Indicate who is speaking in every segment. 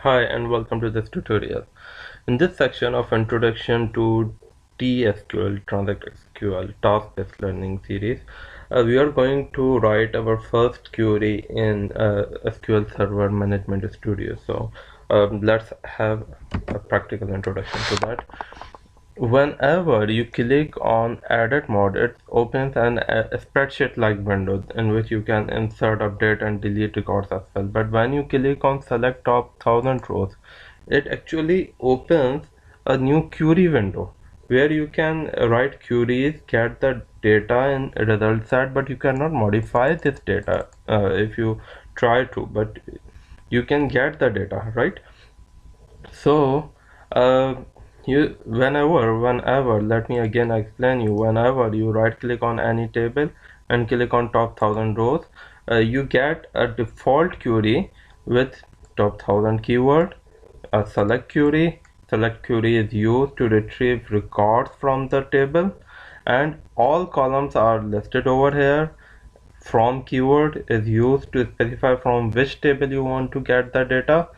Speaker 1: Hi and welcome to this tutorial. In this section of Introduction to T-SQL, Transact SQL, Task-Based Learning series, we are going to write our first query in SQL Server Management Studio. So let's have a practical introduction to that. Whenever you click on Edit mode, it opens a spreadsheet-like window in which you can insert, update, and delete records as well. But when you click on Select Top 1000 Rows, it actually opens a new query window where you can write queries, get the data in result set, but you cannot modify this data if you try to. But you can get the data, right? So uh, whenever let me again explain you, whenever you right click on any table and click on top 1000 rows, you get a default query with top 1000 keyword. A select query is used to retrieve records from the table, and all columns are listed over here. From keyword is used to specify from which table you want to get the data,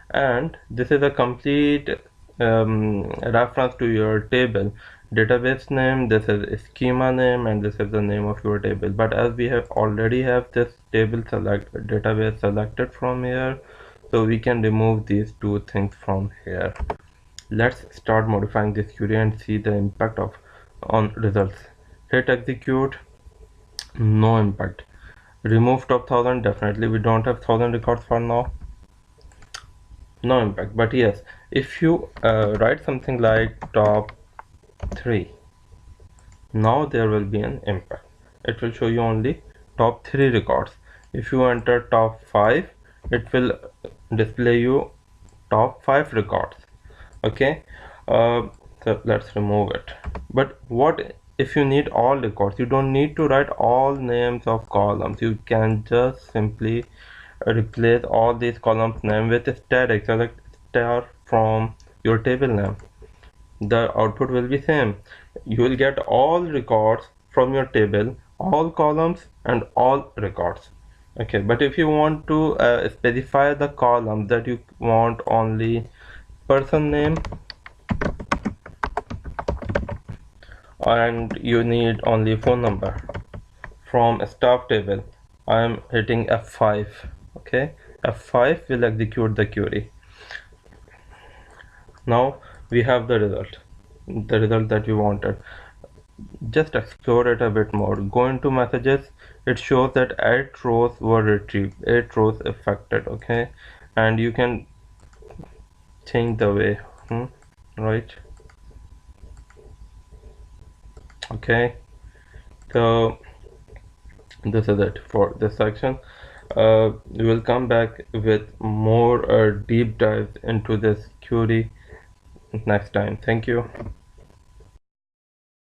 Speaker 1: and this is a complete reference to your table database name. This is schema name, and this is the name of your table. But as we have already have this table database selected from here, so we can remove these two things from here. Let's start modifying this query and see the impact of on results. Hit execute. No impact. Remove top 1000. Definitely we don't have 1000 records for now. No impact. But yes, if you write something like top 3, now there will be an impact. It will show you only top 3 records. If you enter top 5, it will display you top 5 records. Okay, so let's remove it. But what if you need all records? You don't need to write all names of columns. You can just simply replace all these columns name with a static. Select star from your table name. The output will be same. You will get all records from your table, all columns and all records. Okay, but if you want to specify the column that you want only person name, and you need only phone number from staff table, I am hitting F5. Okay, F5 will execute the query. Now we have the result that we wanted. Just explore it a bit more. Go into messages. It shows that 8 rows were retrieved, 8 rows affected. Okay, and you can change the way, right? Okay, so this is it for this section. We will come back with more deep dives into this query next time. Thank you.